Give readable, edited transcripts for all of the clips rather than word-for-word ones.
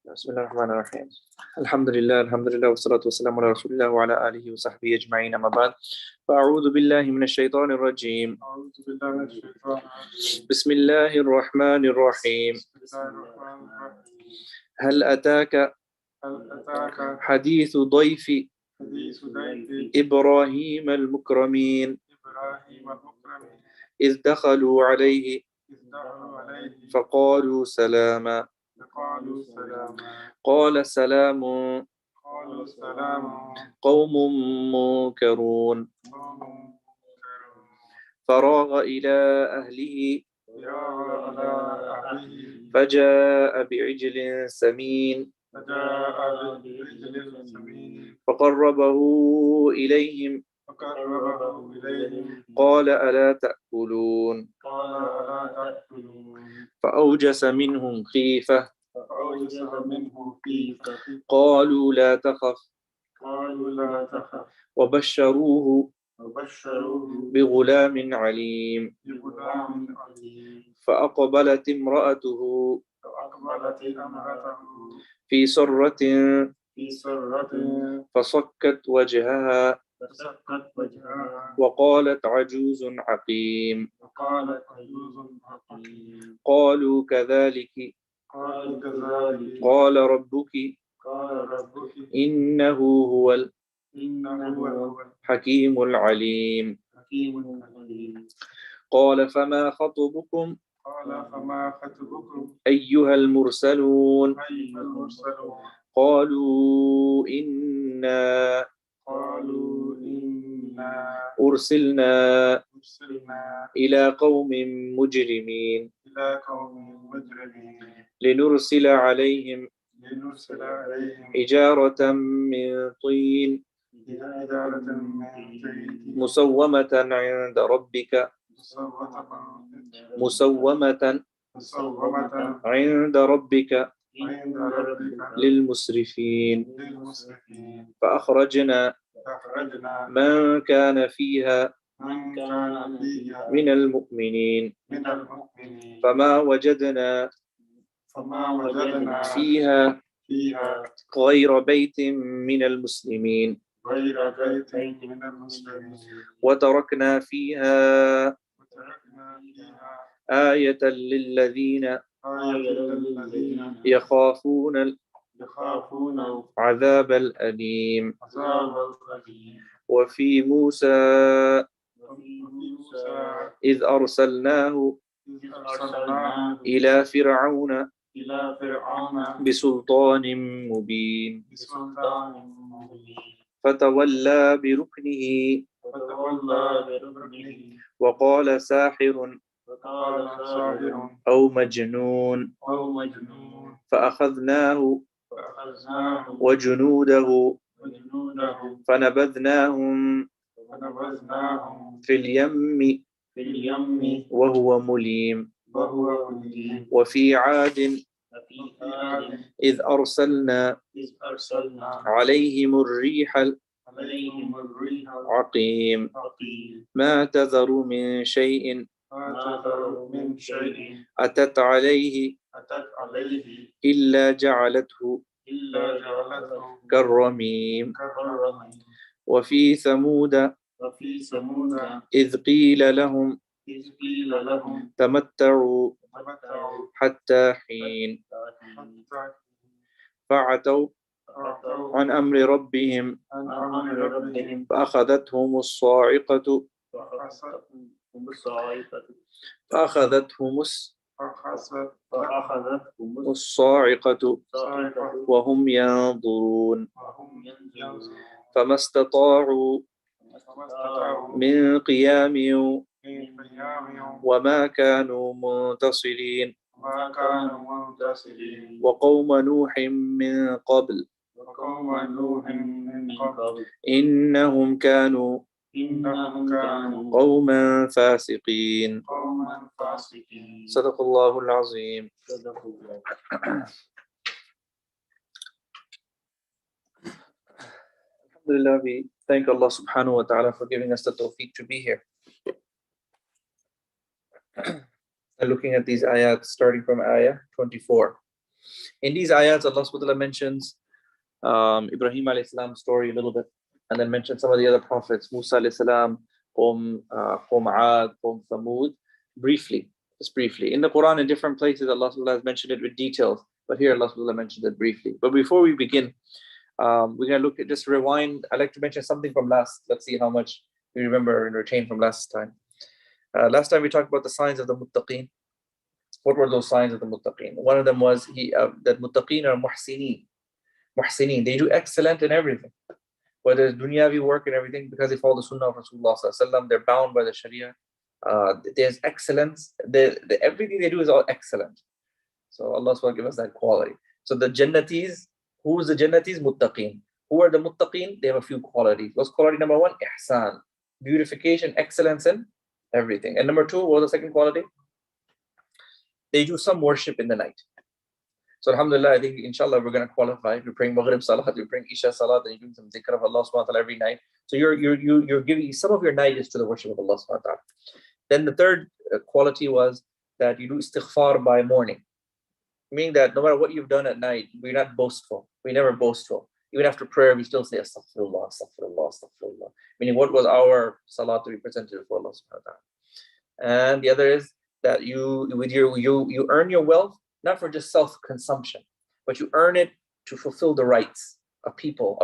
بسم الله الرحمن الرحيم. الحمد لله والصلاة والسلام على رسول الله وعلى آله وصحبه أجمعين. أما بعد فأعوذ بالله من الشيطان الرجيم. بسم الله الرحمن الرحيم. هل أتاك حديث ضيف إبراهيم المكرمين إذ دخلوا عليه فقالوا سلاما قال سلام قوم منكرون فراغ إلى أهله فجاء بعجل سمين فقربه إليهم قال ألا تأكلون فأوجس منهم خيفة قالوا لا تخف وبشروه بغلام عليم فأقبلت امرأته في سرة فصكت وجهها وقالت عجوز عقيم قالوا كذلك قال ربك إنه هو الحكيم العليم قال فما خطبكم أيها المرسلون قالوا إنا أرسلنا إلى قوم مجرمين لنرسل عليهم حجارة من طين مسومة عند ربك للمسرفين فأخرجنا من كان فيها من المؤمنين فما وجدنا فيها غير بيت من المسلمين وتركنا فيها آية للذين يخافون العذاب الأليم وفي موسى إذ أرسلناه إلى فرعون بسلطان مبين فتولى بركنه وقال ساحر أو مجنون فأخذناه وجنوده فنبذناهم في اليم وهو مليم وفي عاد إذ أرسلنا عليهم الريح العقيم ما تذر من شيء أتت عليه إلا جعلته كالرميم وفي ثمود إذ قيل لهم تمتعوا حتى حين فعتوا عن أمر ربهم فأخذتهم الصاعقة الصاعقة وهم ينظرون فما استطاعوا من قيام وما كانوا منتصرين وقوم نوح من قبل إنهم كانوا قوما فاسقين صدق الله العظيم. Alhamdulillah, we thank Allah subhanahu wa ta'ala for giving us the tawfiq to be here. And looking at these ayat starting from ayah 24. In these ayats, Allah subhanahu wa ta'ala mentions Ibrahim alayhi salam's story a little bit, and then mentions some of the other prophets, Musa alayhi salam, Qawm Ad, Qawm Thamud, briefly, just briefly. In the Quran, in different places, Allah subhanahu wa ta'ala has mentioned it with details, but here Allah subhanahu wa ta'ala mentioned it briefly. But before we begin, we're going to look at, just rewind. I'd like to mention something from last, let's see how much we remember and retain from last time. Last time we talked about the signs of the muttaqeen. What were those signs of the muttaqeen? One of them was that muttaqeen are muhsineen. Muhsineen, they do excellent in everything. Whether it's dunyavi work and everything, because they follow the sunnah of Rasulullah sallallahu alaihi wasallam, they're bound by the sharia. There's excellence. Everything they do is all excellent. So Allah subhanahu wa ta'ala give us that quality. So the jannatis, who is the jannatis? Muttaqeen. Who are the muttaqeen? They have a few qualities. What's quality number one? Ihsan. Beautification, excellence in everything. And number two, what was the second quality? They do some worship in the night. So alhamdulillah, I think inshallah we're going to qualify. If you're praying Maghrib Salat, you're praying Isha Salat, and you're doing some dhikr of Allah subhanahu wa ta'ala every night. So you're giving some of your night is to the worship of Allah subhanahu wa ta'ala. Then the third quality was that you do istighfar by morning. Meaning that no matter what you've done at night, we're not boastful. We never boastful. Even after prayer, we still say astaghfirullah, astaghfirullah, astaghfirullah. Meaning what was our salat to be presented for Allah subhanahu wa ta'ala. And the other is that you earn your wealth not for just self-consumption, but you earn it to fulfill the rights of people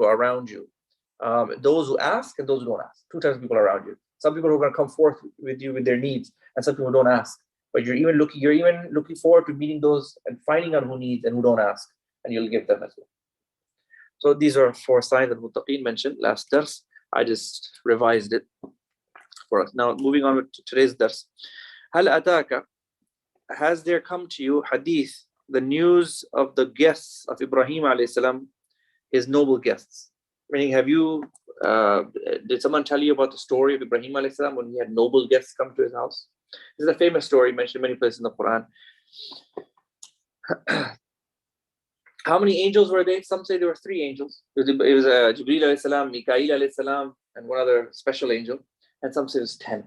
around you. Those who ask and those who don't ask. Two types of people around you. Some people who are going to come forth with you with their needs, and some people who don't ask. But you're even looking forward to meeting those and finding out who needs and who don't ask, and you'll give them as well. So these are 4 signs that Muttaqeen mentioned last dars. I just revised it for us. Now moving on to today's dars. Hal ataka, has there come to you hadith, the news of the guests of Ibrahim alayhi salam, his noble guests? Meaning, did someone tell you about the story of Ibrahim alayhi salam when he had noble guests come to his house? This is a famous story mentioned many places in the Quran. How many angels were there? Some say there were 3 angels. It was Jibreel alayhi salam, Mikail alayhi salam, and one other special angel. And some say it was 10.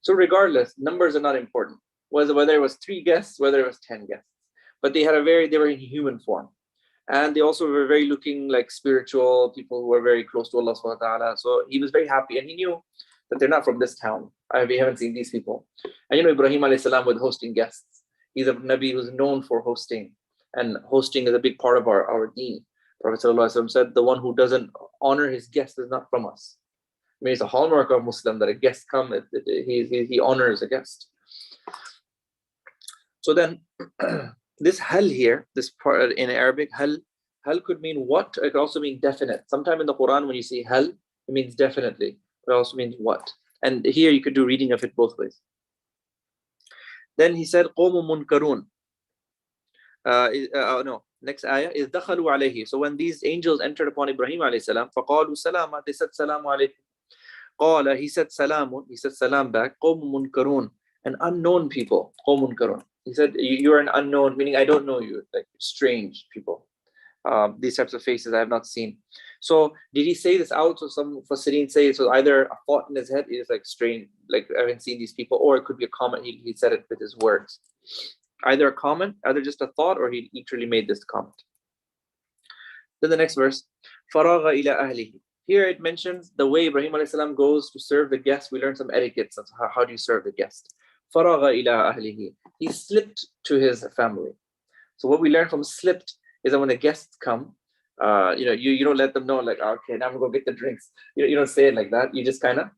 So regardless, numbers are not important. Whether it was 3 guests, whether it was 10 guests. But they were in human form. And they also were very looking like spiritual people who were very close to Allah subhanahu wa ta'ala. So he was very happy, and he knew that they're not from this town. We haven't seen these people. And Ibrahim alayhi salam was hosting guests. He's a Nabi who's known for hosting. And hosting is a big part of our deen. Prophet sallallahu alaihi wasallam said, the one who doesn't honor his guest is not from us. I mean, it's a hallmark of Muslim that a guest comes, he honors a guest. So then, this hal here, this part in Arabic, hal could mean what? It could also mean definite. Sometime in the Quran, when you say hal, it means definitely. It also means what. And here you could do reading of it both ways. Then he said, قَوْمٌ مُنْكَرُونَ. Next ayah is دَخَلُوا عَلَيْهِ. So when these angels entered upon Ibrahim alayhi salam, فَقَالُوا سَلَامًا, they said, Salamu alaykum. قَالَ, he said, Salamun, he said, salam back, قَوْمٌ مُنْكَرُونَ, an unknown people, قَوْمٌ مُنْكَرُونَ. He said, you're an unknown, meaning I don't know you, like strange people. These types of faces I have not seen. So did he say this out? So some Mufassirin say it was either a thought in his head, it is like strange, like I haven't seen these people, or it could be a comment, he said it with his words. Either a comment, either just a thought, or he literally made this comment. Then the next verse, فَرَاغَ إِلَىٰ أَهْلِهِ. Here it mentions the way Ibrahim alayhi salam goes to serve the guest. We learn some etiquettes of how do you serve the guest. فَرَاغَ إِلَىٰ أَهْلِهِ. He slipped to his family. So what we learn from slipped is that when the guests come, you don't let them know like, okay, now I'm gonna go get the drinks. You don't say it like that. You just kind of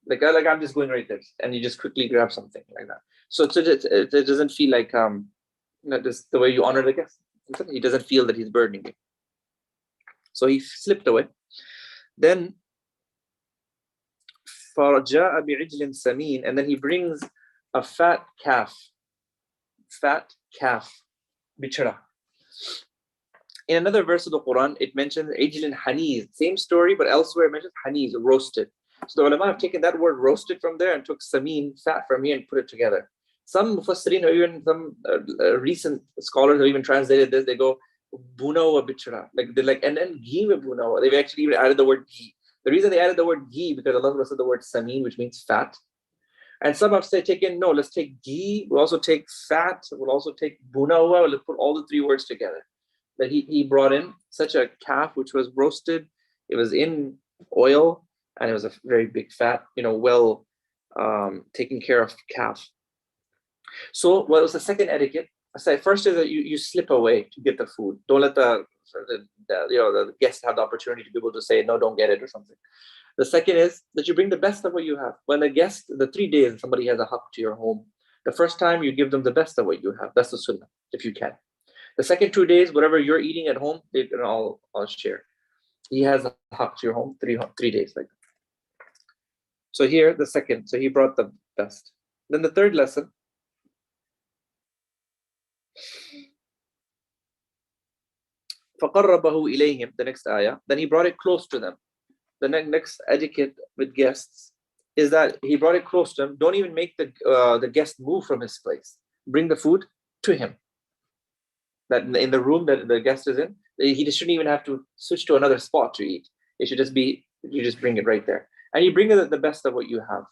like I'm just going right there, and you just quickly grab something like that. So it doesn't feel like just the way you honor the guest. He doesn't feel that he's burdening you. So he slipped away. Then فَرَجَاءَ بِعِجْلٍ سَمِينٍ, and then he brings a fat calf, bichara. In another verse of the Quran, it mentions ijlin haniz, same story, but elsewhere it mentions haniz, roasted. So the ulama have taken that word roasted from there and took samin, fat, from here and put it together. Some mufassirin, or even some recent scholars have even translated this. They go buna wa bichara, and then ghee wa buna. They've actually even added the word ghee. The reason they added the word ghee because Allah said the word samin, which means fat. And some have said, no, let's take ghee, we'll also take fat, we'll also take bunawa, let's put all the three words together. That he brought in such a calf which was roasted, it was in oil, and it was a very big fat, well taken care of calf. So what was the second etiquette? I said first is that you slip away to get the food. Don't let the guest have the opportunity to be able to say no, don't get it or something. The second is that you bring the best of what you have. When the 3 days somebody has a haq to your home, the first time you give them the best of what you have. That's the sunnah, if you can. The second 2 days, whatever you're eating at home, they can all share. He has a haq to your home 3 days like that. So here, the second, so he brought the best. Then the third lesson, فَقَرَّبَهُ إِلَيْهِمْ, the next ayah, then he brought it close to them. The next etiquette with guests is that he brought it close to him. Don't even make the guest move from his place. Bring the food to him. That in the room that the guest is in, he shouldn't even have to switch to another spot to eat. It should just be, you just bring it right there. And you bring it the best of what you have.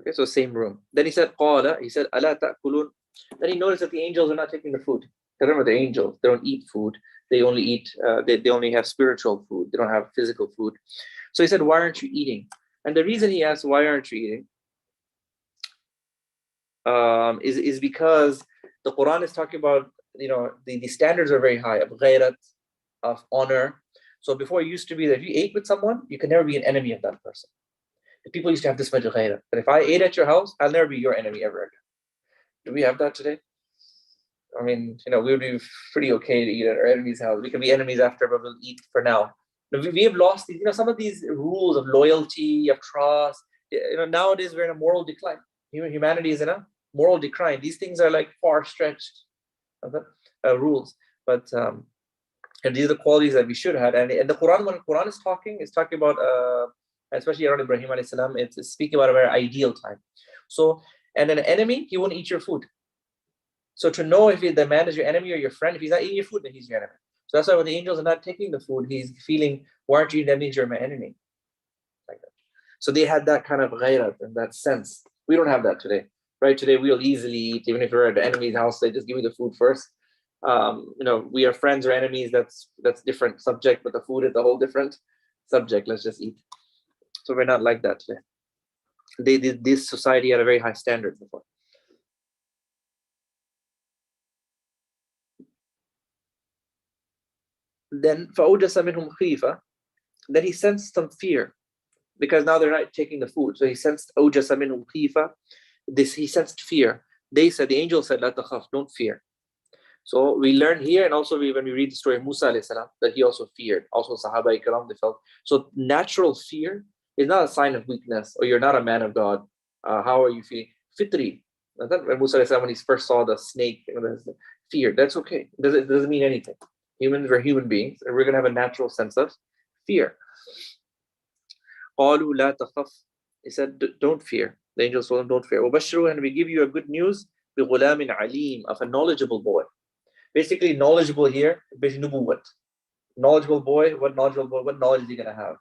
Okay, so same room. Then he said, قَالَ, he said, أَلَا تَأْكُلُونَ. Then he noticed that the angels are not taking the food. Remember, the angels, they don't eat food. They only eat, they only have spiritual food. They don't have physical food. So he said, why aren't you eating? And the reason he asked, why aren't you eating? Is because the Quran is talking about, the standards are very high of ghairat, of honor. So before it used to be that if you ate with someone, you can never be an enemy of that person. The people used to have this much ghairat. But if I ate at your house, I'll never be your enemy ever again. Do we have that today? I mean, we would be pretty okay to eat at our enemy's house. We can be enemies after, but we'll eat for now. We have lost these, some of these rules of loyalty, of trust. Nowadays we're in a moral decline. Humanity is in a moral decline. These things are like far-stretched rules. But and these are the qualities that we should have. And the Quran, when Quran is talking about, especially around Ibrahim alayhi salam, it's speaking about a very ideal time. So, and an enemy, he won't eat your food. So to know if the man is your enemy or your friend, if he's not eating your food, then he's your enemy. So that's why when the angels are not taking the food, he's feeling, why aren't you eating? That means you're my enemy. Like that. So they had that kind of ghairat and that sense. We don't have that today. Right? Today we'll easily eat, even if we're at the enemy's house, they just give me the food first. We are friends or enemies, that's different subject, but the food is a whole different subject. Let's just eat. So we're not like that today. This society had a very high standard before. Then فَأَوْجَسَ مِنْهُمْ خِيفَةً, then he sensed some fear because now they're not taking the food. So he sensed أَوْجَسَ مِنْهُمْ خِيفَةً, he sensed fear. The angel said, لَا تَخَفْ, don't fear. So we learn here, and also when we read the story of Musa alayhi salam, that he also feared. Also Sahaba Ikram, they felt. So natural fear is not a sign of weakness, or you're not a man of God. How are you feeling? Fitri. When Musa alayhi salam, when he first saw the snake, fear, that's okay. It doesn't mean anything. Humans are human beings, and we're going to have a natural sense of fear. قَالُوا لَا تَخَفْ, he said, don't fear. The angels told him, don't fear. وَبَشِّرُوا, and we give you a good news, بِغُلَامٍ عَلِيمٍ, of a knowledgeable boy. Basically, knowledgeable here, basically nubuwwat. Knowledgeable boy, what knowledge is he going to have?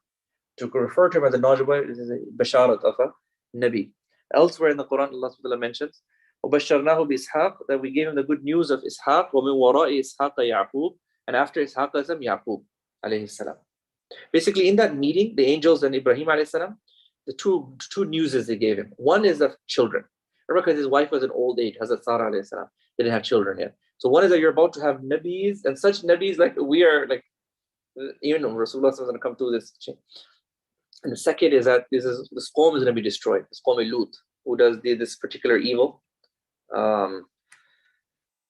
To refer to him as a knowledgeable boy, this is a basharat of a nabi. Elsewhere in the Quran, Allah subhanahu wa ta'ala mentions, وَبَشَّرْنَاهُ بِإِسْحَاقَ, that we gave him the good news of Ishaq, وَمِنْ وَرَاءِ إِسْحَاقَ يَعْقُوبَ, and after Ishaq Yaqub alayhi salam. Basically, in that meeting, the angels and Ibrahim alayhi salam, the two newses they gave him. One is of children. Remember, because his wife was in old age, Hazrat Sarah alayhi salam. They didn't have children yet. So one is that you're about to have nabis, and such nabis like we are, like even Rasulullah is going to come through this. And the second is that this qawm is going to be destroyed. This qawm Lut, who does this particular evil.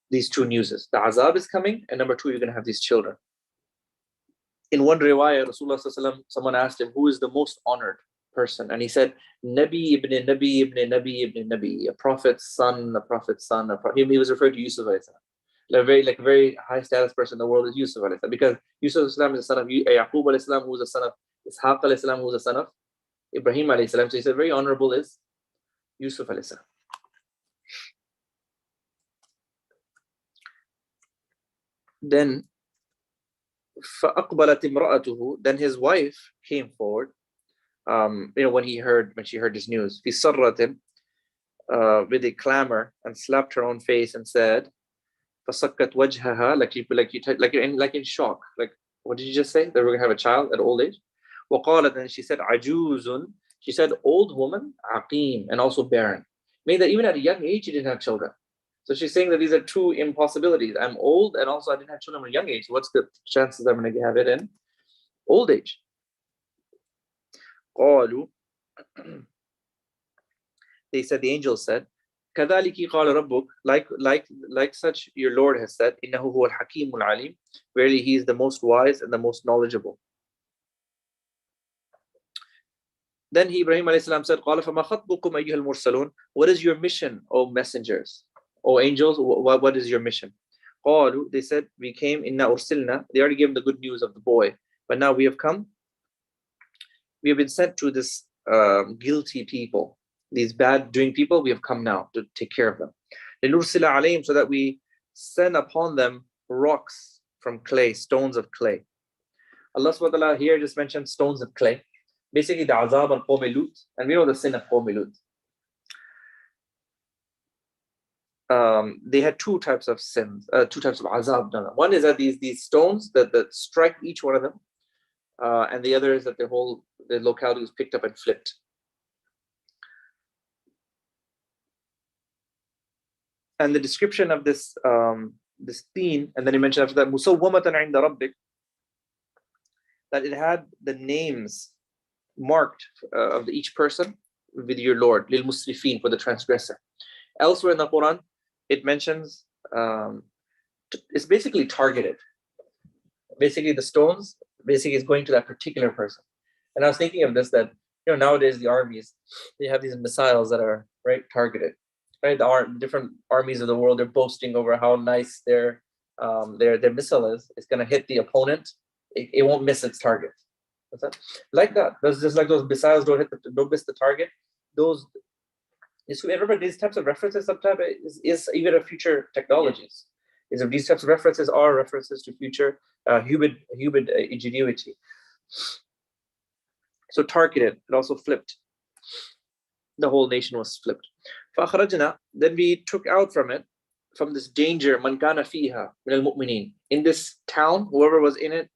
These two newses. The azab is coming, and number two, you're going to have these children. In one riwayah, Rasulullah, someone asked him, who is the most honored person? And he said, Nabi ibn Nabi ibn Nabi ibn Nabi, a prophet's son, a prophet's son. He was referred to Yusuf alayhi salam. A very high status person in the world is Yusuf alayhi salam, because Yusuf alayhi salam is the son of Yaqub alayhi salam, who is the son of Ishaq alayhi salam, who is the son of Ibrahim alayhi salam. So he said, very honorable is Yusuf alayhi salam. Then فَأَقْبَلَتْ امْرَأَتُهُ, then his wife came forward, when she heard this news, فِي صَرَّةٍ, with a clamor, and slapped her own face and said, فَسَكَّتْ وَجْهَهَا, like in shock. Like, what did you just say? That we're going to have a child at old age? وَقَالَتْ, and she said, عَجُوزٌ, she said, old woman, عَقِيم, and also barren. Meaning that even at a young age, she didn't have children. So she's saying that these are two impossibilities. I'm old, and also I didn't have children at a young age. So what's the chances I'm going to have it in old age? قالوا, they said, the angel said, كذلك قال ربك, like such your Lord has said, إنه هو الحكيم العليم, verily he is the most wise and the most knowledgeable. Then Ibrahim alayhi salam said, قال فما خطبكم أيها المرسلون, what is your mission, O messengers, O angels, what is your mission? قالوا, they said, we came, إنا أرسلنا, they already gave him the good news of the boy, but now we have come, we have been sent to this guilty people, these bad doing people, we have come now to take care of them. لنرسل عليهم, so that we send upon them rocks from clay, stones of clay. Allah subhanahu wa ta'ala here just mentioned stones of clay. Basically the azab al Qawm Lut, and we know the sin of Qawm Lut. They had two types of sins, two types of azab. One is that these stones that strike each one of them, and the other is that the locality was picked up and flipped. And the description of this teen, and then he mentioned after that, musawwamatan 'inda rabbik, that it had the names marked of each person with your Lord, lil musrifin, for the transgressor. Elsewhere in the Quran, it mentions it's basically targeted. Basically, the stones is going to that particular person. And I was thinking of this, that nowadays the armies, they have these missiles that are targeted. Right, the different armies of the world are boasting over how nice their missile is. It's going to hit the opponent. It won't miss its target. What's that? Like that. That's just like those missiles don't miss the target. Remember, these types of references sometimes is even of future technologies. Is if these types of references are references to future human ingenuity. So targeted, it also flipped. The whole nation was flipped. فَأَخْرَجْنَا, then we took out from this danger, مَنْ كَانَ فِيهَا مِنَ الْمُؤْمِنِينَ, in this town, whoever was in it,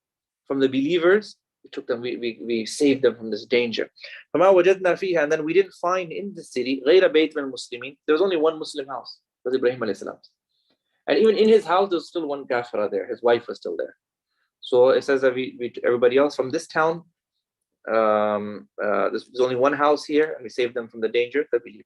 from the believers, we took them, we saved them from this danger. فَمَا وَجَدْنَا فِيهَا, and then we didn't find in the city غَيْرَ بَيْتٍ مِنَ الْمُسْلِمِينَ, there was only one Muslim house, it was Ibrahim alayhi salam. And even in his house, there was still one kafira there, his wife was still there. So it says that everybody else from this town, there's only one house here, and we saved them from the danger, the believers.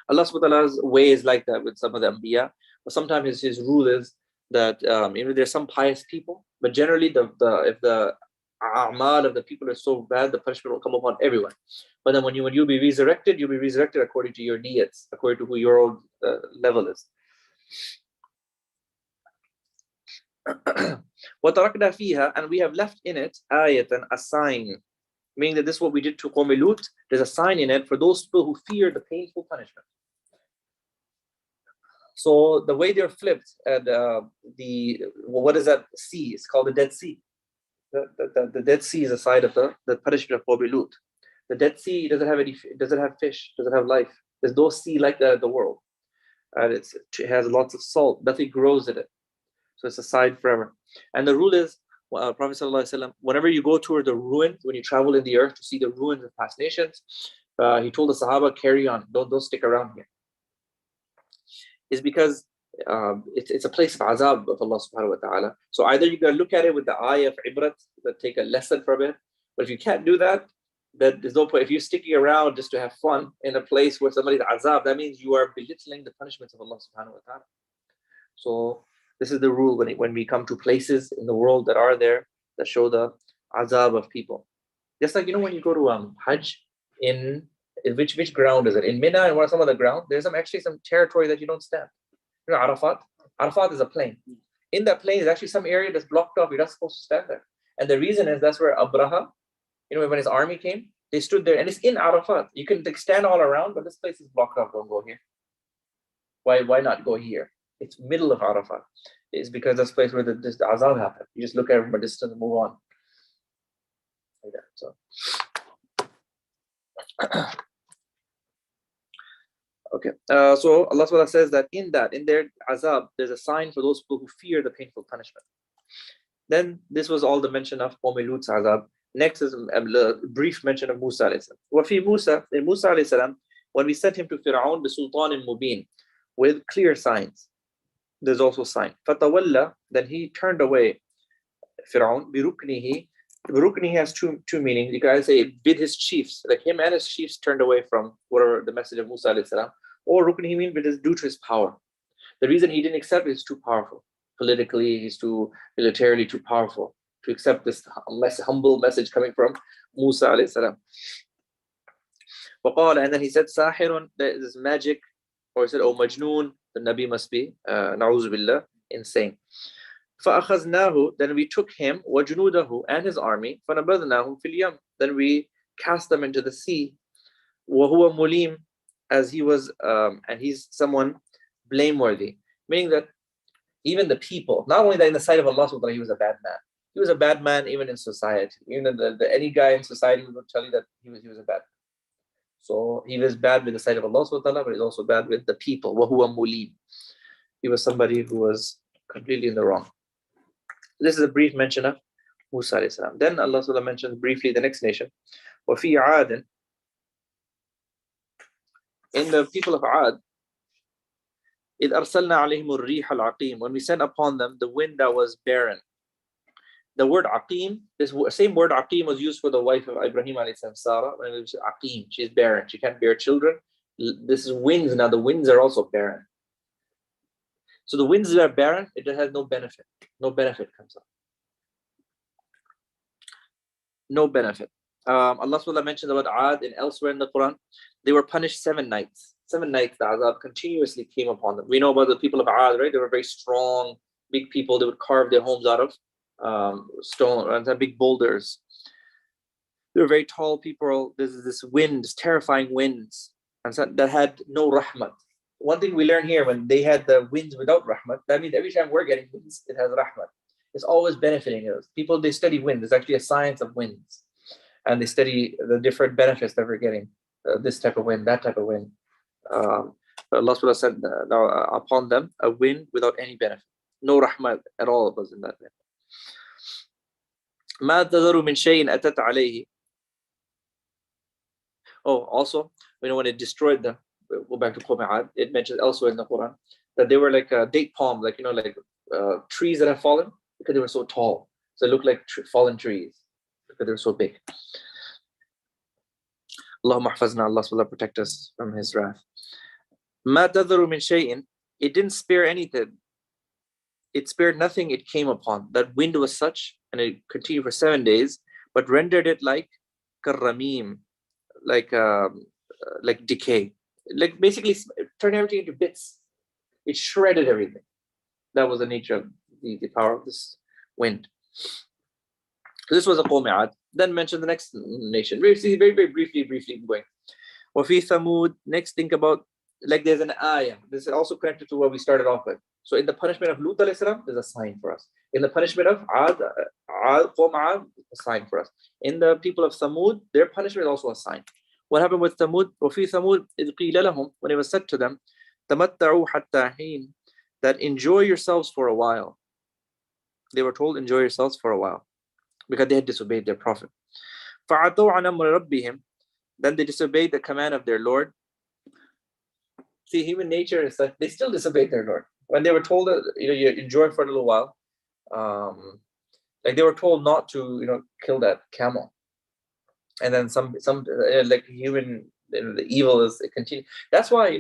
Allah subhanahu wa ta'ala's way is like that with some of the Anbiya, but sometimes his rule is that there's some pious people, but generally if the a'mal of the people are so bad, the punishment will come upon everyone. But then when you be resurrected, you'll be resurrected according to your niyats, according to who your own level is. وَتَرَكْنَا فِيهَا, and we have left in it ayatan, a sign, meaning that this is what we did to Qawm Lut. There's a sign in it for those people who fear the painful punishment. So the way they're flipped, and what is that sea? It's called the Dead Sea. The Dead Sea is a side of the punishment of Qawm Lut. The Dead Sea doesn't have fish, doesn't have life. There's no sea like that in the world, and it has lots of salt. Nothing grows in it. So it's a side forever. And the rule is, Prophet ﷺ, whenever you go toward the ruins, when you travel in the earth to see the ruins of past nations, he told the Sahaba, carry on, don't stick around here. It's because it's a place of azab of Allah subhanahu wa ta'ala. So either you can look at it with the eye of ibrat, that take a lesson from it, but if you can't do that, then there's no point. If you're sticking around just to have fun in a place where somebody's azab, that means you are belittling the punishments of Allah subhanahu wa ta'ala. So this is the rule when we come to places in the world that are there that show the azab of people. Just like when you go to Hajj, in which ground is it? In Mina and some other ground, there's actually some territory that you don't stand. Arafat. Arafat is a plain. In that plain is actually some area that's blocked off. You're not supposed to stand there. And the reason is that's where Abraha, when his army came, they stood there, and it's in Arafat. You can stand all around, but this place is blocked off. Don't go here. Why not go here? It's middle of Arafah. It's because that's the place where the azab happened. You just look at it from a distance and move on. Like that. So okay. So Allah SWT says that in their azab, there's a sign for those people who fear the painful punishment. Then this was all the mention of Lut's azab. Next is a brief mention of Musa alayhi salam. وَفِي Musa, in Musa alayhi salam, when we sent him to Fir'aun بِسُلْطَانٍ مُبِينٍ, with clear signs, there's also sign. فَتَوَلَّى, then he turned away, Fir'aun, بِرُكْنِهِ. Rukni has two meanings. You guys say with his chiefs, like him and his chiefs turned away from whatever the message of Musa alayhi salam. Or Rukni means due to his power. The reason he didn't accept it is too powerful. Politically, he's too militarily too powerful to accept this humble message coming from Musa alayhi salam. And then he said, Sahirun, that is magic. Or he said, oh Majnoon, the Nabi must be, na'udhu billah, insane. فَأَخَذْنَاهُ, then we took him, وَجُنُودَهُ, and his army, فَنَبَذْنَاهُمْ فِي الْيَمِّ, then we cast them into the sea. وَهُوَ مُلِيمٌ, as he was, and he's someone blameworthy. Meaning that even the people, not only that in the sight of Allah, he was a bad man. He was a bad man even in society. Even any guy in society would tell you that he was a bad man. So he was bad with the sight of Allah, but he's also bad with the people. وَهُوَ مُلِيمٌ. He was somebody who was completely in the wrong. This is a brief mention of Musa alayhi salam. Then Allah SWT mentions briefly the next nation. وَفِي عَادٍ, in the people of Ad, إِذْ أَرْسَلْنَا عَلَيْهِمُ الرِّيحَ الْعَقِيمُ, when we sent upon them the wind that was barren. The word Aqim, this same word Aqim was used for the wife of Ibrahim alayhi salam, Sarah. When it was Aqim, she's barren, she can't bear children. This is winds. Now the winds are also barren. So the winds that are barren, it has no benefit. No benefit comes up. No benefit. Allah SWT mentions about Ad and elsewhere in the Quran. They were punished 7 nights. 7 nights the azab continuously came upon them. We know about the people of Ad, right? They were very strong, big people. They would carve their homes out of stone and big boulders. They were very tall people. There's this wind, this terrifying winds, and so that had no rahmat. One thing we learn here, when they had the winds without rahmat, that means every time we're getting winds, it has rahmat. It's always benefiting us. People, they study wind. There's actually a science of winds. And they study the different benefits that we're getting. This type of wind, that type of wind. But Allah SWT said upon them a wind without any benefit. No rahmat at all was in that wind. مَا تَذَرُ مِنْ شَيْءٍ أَتَتْ عَلَيْهِ. Oh, also, when it destroyed them, go back to Qawm, it mentions elsewhere in the Quran that they were like a date palm, like trees that have fallen because they were so tall. So it looked like fallen trees because they were so big. Allahumma hafazna, Allah SWT protect us from his wrath. Ma tadharu min shay'in, it didn't spare anything. It spared nothing it came upon. That wind was such, and it continued for 7 days, but rendered it like karramim, like decay. Like basically turned everything into bits. It shredded everything. That was the nature of the power of this wind. This was a Qawm Ad. Then mention the next nation. Very, very briefly going. Wafi Thamud. Next, think about, like there's an ayah. This is also connected to what we started off with. So in the punishment of Lut alayhi salam, there's a sign for us. In the punishment of Qawm Ad, a sign for us. In the people of Thamud, their punishment is also a sign. What happened with Thamud? وَفِي ثَمُودٍ إِذْ قِيلَ لَهُمْ, when it was said to them, تَمَتَّعُوا حَتَّى حِينٍ, that enjoy yourselves for a while. They were told, enjoy yourselves for a while, because they had disobeyed their prophet. فَعَتَوْا عَنْ أَمْرِ رَبِّهِمْ, then they disobeyed the command of their Lord. See, human nature is that they still disobeyed their Lord. When they were told that you enjoy for a little while, like they were told not to kill that camel. And then some like human, the evil is it continues. That's why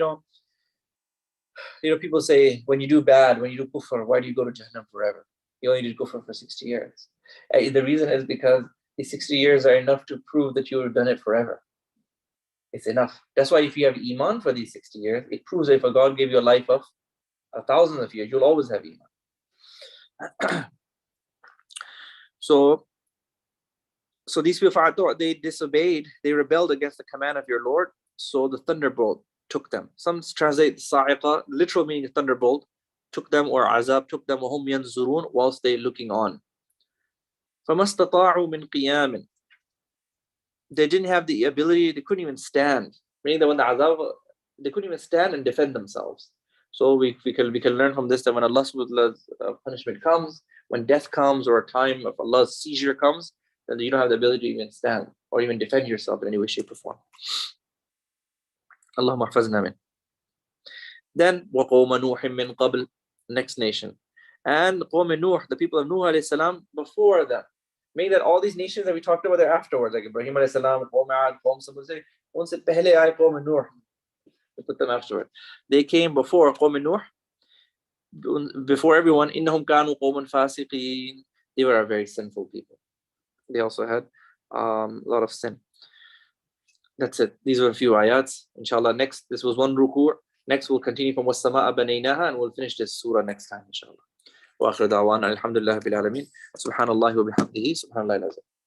people say when you do bad, when you do kufr, why do you go to Jahannam forever? You only did kufr for 60 years. The reason is because these 60 years are enough to prove that you would have done it forever. It's enough. That's why if you have iman for these 60 years, it proves that if a God gave you a life of 1,000 of years, you'll always have iman. So these people, they disobeyed, they rebelled against the command of your Lord, so the thunderbolt took them. Some translate sa'iqa, literal meaning thunderbolt, took them, or azab took them, وَهُمْ يَنْظُرُونَ, whilst they're looking on. فَمَا اسْتَطَاعُوا مِنْ قِيَامٍ, they didn't have the ability, they couldn't even stand. Meaning that when the azab, they couldn't even stand and defend themselves. So we can learn from this that when Allah's punishment comes, when death comes, or a time of Allah's seizure comes, then you don't have the ability to even stand or even defend yourself in any way, shape, or form. Allahumma hafazna min. Then وَقَوْمَ نُوحٍ مِّن قَبْلِ, next nation. And Qawm Nuh, the people of Nuh alayhi salam, before them. Meaning that all these nations that we talked about are afterwards, like Ibrahim alayhi salam, Qawm Ad, Qawm Samud, unse pehle aaye Qawm Nuh. We put them afterward. They came before Qawm Nuh, before everyone. إِنَّهُمْ كَانُوا قَوْمًا فَاسِقِينَ, they were a very sinful people. They also had a lot of sin. That's it. These were a few ayats. Inshallah, next, this was one ruku'. Next, we'll continue from وَالسَّمَاءَ بَنَيْنَاهَا, and we'll finish this surah next time, inshallah. وآخر دعوانا الحمد لله رب العالمين سبحان الله وبحمده سبحان الله العظيم.